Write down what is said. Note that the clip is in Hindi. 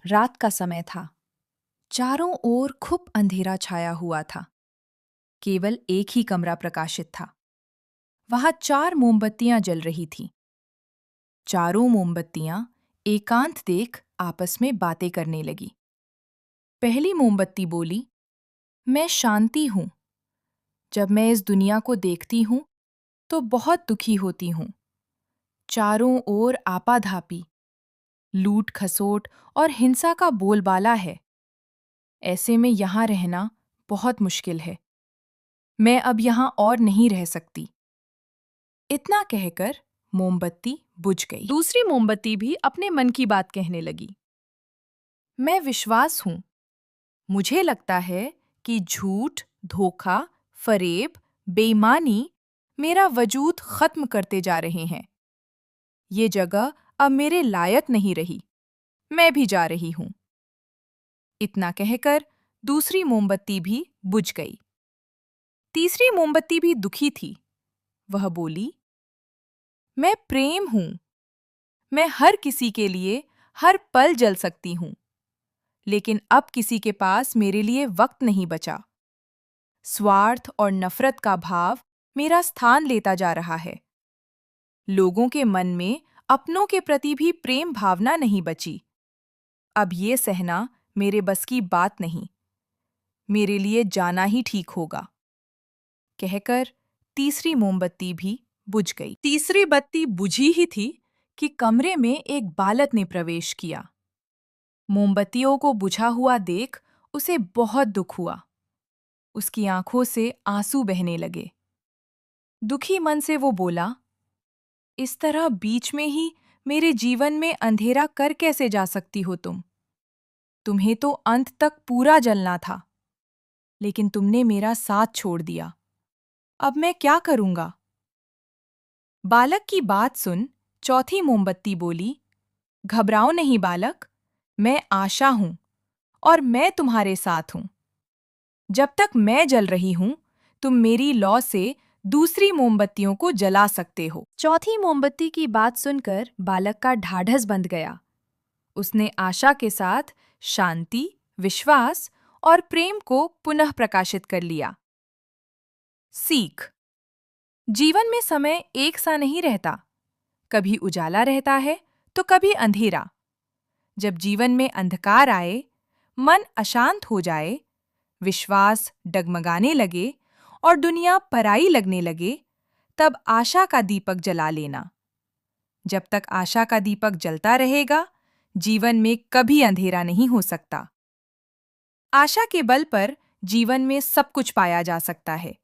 रात का समय था। चारों ओर खूब अंधेरा छाया हुआ था। केवल एक ही कमरा प्रकाशित था। वहां 4 मोमबत्तियां जल रही थीं। चारों मोमबत्तियां एकांत देख आपस में बातें करने लगी। पहली मोमबत्ती बोली, मैं शांति हूं। जब मैं इस दुनिया को देखती हूं तो बहुत दुखी होती हूं। चारों ओर आपाधापी, लूट खसोट और हिंसा का बोलबाला है। ऐसे में यहां रहना बहुत मुश्किल है। मैं अब यहां और नहीं रह सकती। इतना कहकर मोमबत्ती बुझ गई। दूसरी मोमबत्ती भी अपने मन की बात कहने लगी। मैं विश्वास हूं। मुझे लगता है कि झूठ, धोखा, फरेब, बेईमानी मेरा वजूद खत्म करते जा रहे हैं। ये जगह अब मेरे लायक नहीं रही। मैं भी जा रही हूं। इतना कहकर दूसरी मोमबत्ती भी बुझ गई। तीसरी मोमबत्ती भी दुखी थी। वह बोली, मैं प्रेम हूं। मैं हर किसी के लिए हर पल जल सकती हूं। लेकिन अब किसी के पास मेरे लिए वक्त नहीं बचा। स्वार्थ और नफरत का भाव मेरा स्थान लेता जा रहा है। लोगों के मन में अपनों के प्रति भी प्रेम भावना नहीं बची। अब ये सहना मेरे बस की बात नहीं। मेरे लिए जाना ही ठीक होगा। कहकर तीसरी मोमबत्ती भी बुझ गई। तीसरी बत्ती बुझी ही थी कि कमरे में एक बालक ने प्रवेश किया। मोमबत्तियों को बुझा हुआ देख उसे बहुत दुख हुआ। उसकी आंखों से आंसू बहने लगे। दुखी मन से वो बोला, इस तरह बीच में ही मेरे जीवन में अंधेरा कर कैसे जा सकती हो तुम? तुम्हें तो अंत तक पूरा जलना था, लेकिन तुमने मेरा साथ छोड़ दिया। अब मैं क्या करूंगा? बालक की बात सुन चौथी मोमबत्ती बोली, घबराओ नहीं बालक, मैं आशा हूं और मैं तुम्हारे साथ हूं। जब तक मैं जल रही हूं, तुम मेरी लौ से दूसरी मोमबत्तियों को जला सकते हो। चौथी मोमबत्ती की बात सुनकर बालक का ढाढ़स बंध गया। उसने आशा के साथ शांति, विश्वास और प्रेम को पुनः प्रकाशित कर लिया। सीख: जीवन में समय एक सा नहीं रहता। कभी उजाला रहता है तो कभी अंधेरा। जब जीवन में अंधकार आए, मन अशांत हो जाए, विश्वास डगमगाने लगे और दुनिया पराई लगने लगे, तब आशा का दीपक जला लेना। जब तक आशा का दीपक जलता रहेगा, जीवन में कभी अंधेरा नहीं हो सकता। आशा के बल पर जीवन में सब कुछ पाया जा सकता है।